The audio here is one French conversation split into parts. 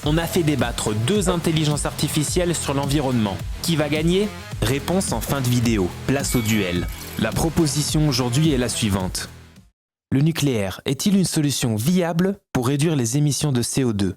On a fait débattre deux intelligences artificielles sur l'environnement. Qui va gagner? Réponse en fin de vidéo. Place au duel. La proposition aujourd'hui est la suivante. Le nucléaire est-il une solution viable pour réduire les émissions de CO2?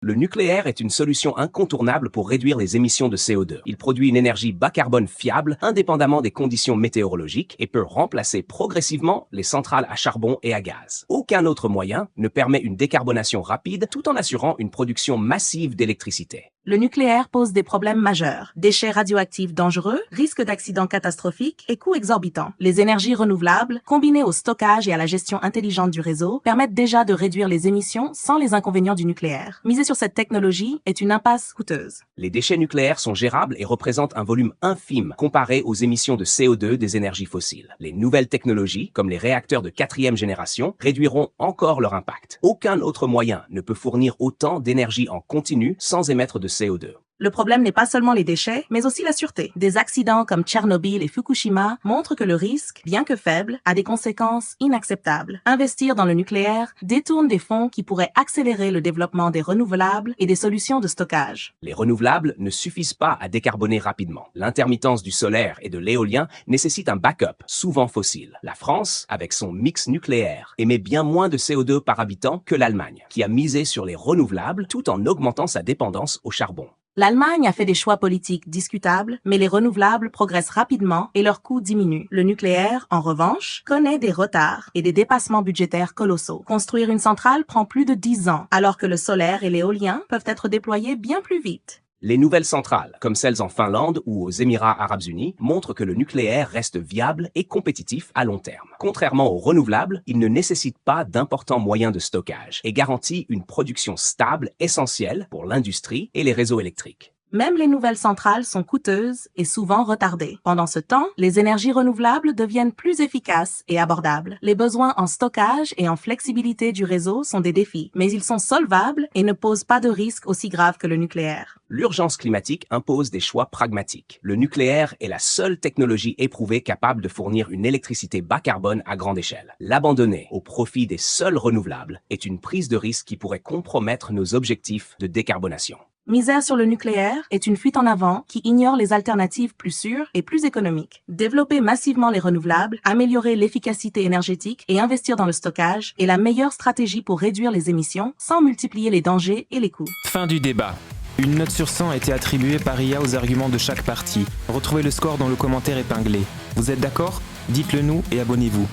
Le nucléaire est une solution incontournable pour réduire les émissions de CO2. Il produit une énergie bas carbone fiable, indépendamment des conditions météorologiques, et peut remplacer progressivement les centrales à charbon et à gaz. Aucun autre moyen ne permet une décarbonation rapide tout en assurant une production massive d'électricité. Le nucléaire pose des problèmes majeurs. Déchets radioactifs dangereux, risques d'accidents catastrophiques et coûts exorbitants. Les énergies renouvelables, combinées au stockage et à la gestion intelligente du réseau, permettent déjà de réduire les émissions sans les inconvénients du nucléaire. Miser sur cette technologie est une impasse coûteuse. Les déchets nucléaires sont gérables et représentent un volume infime comparé aux émissions de CO2 des énergies fossiles. Les nouvelles technologies, comme les réacteurs de 4e génération, réduiront encore leur impact. Aucun autre moyen ne peut fournir autant d'énergie en continu sans émettre de CO2. Le problème n'est pas seulement les déchets, mais aussi la sûreté. Des accidents comme Tchernobyl et Fukushima montrent que le risque, bien que faible, a des conséquences inacceptables. Investir dans le nucléaire détourne des fonds qui pourraient accélérer le développement des renouvelables et des solutions de stockage. Les renouvelables ne suffisent pas à décarboner rapidement. L'intermittence du solaire et de l'éolien nécessite un backup, souvent fossile. La France, avec son mix nucléaire, émet bien moins de CO2 par habitant que l'Allemagne, qui a misé sur les renouvelables tout en augmentant sa dépendance au charbon. L'Allemagne a fait des choix politiques discutables, mais les renouvelables progressent rapidement et leurs coûts diminuent. Le nucléaire, en revanche, connaît des retards et des dépassements budgétaires colossaux. Construire une centrale prend plus de 10 ans, alors que le solaire et l'éolien peuvent être déployés bien plus vite. Les nouvelles centrales, comme celles en Finlande ou aux Émirats arabes unis, montrent que le nucléaire reste viable et compétitif à long terme. Contrairement aux renouvelables, il ne nécessite pas d'importants moyens de stockage et garantit une production stable essentielle pour l'industrie et les réseaux électriques. Même les nouvelles centrales sont coûteuses et souvent retardées. Pendant ce temps, les énergies renouvelables deviennent plus efficaces et abordables. Les besoins en stockage et en flexibilité du réseau sont des défis, mais ils sont solvables et ne posent pas de risques aussi graves que le nucléaire. L'urgence climatique impose des choix pragmatiques. Le nucléaire est la seule technologie éprouvée capable de fournir une électricité bas carbone à grande échelle. L'abandonner au profit des seuls renouvelables est une prise de risque qui pourrait compromettre nos objectifs de décarbonation. Miser sur le nucléaire est une fuite en avant qui ignore les alternatives plus sûres et plus économiques. Développer massivement les renouvelables, améliorer l'efficacité énergétique et investir dans le stockage est la meilleure stratégie pour réduire les émissions sans multiplier les dangers et les coûts. Fin du débat. Une note sur 100 a été attribuée par IA aux arguments de chaque partie. Retrouvez le score dans le commentaire épinglé. Vous êtes d'accord? Dites-le nous et abonnez-vous.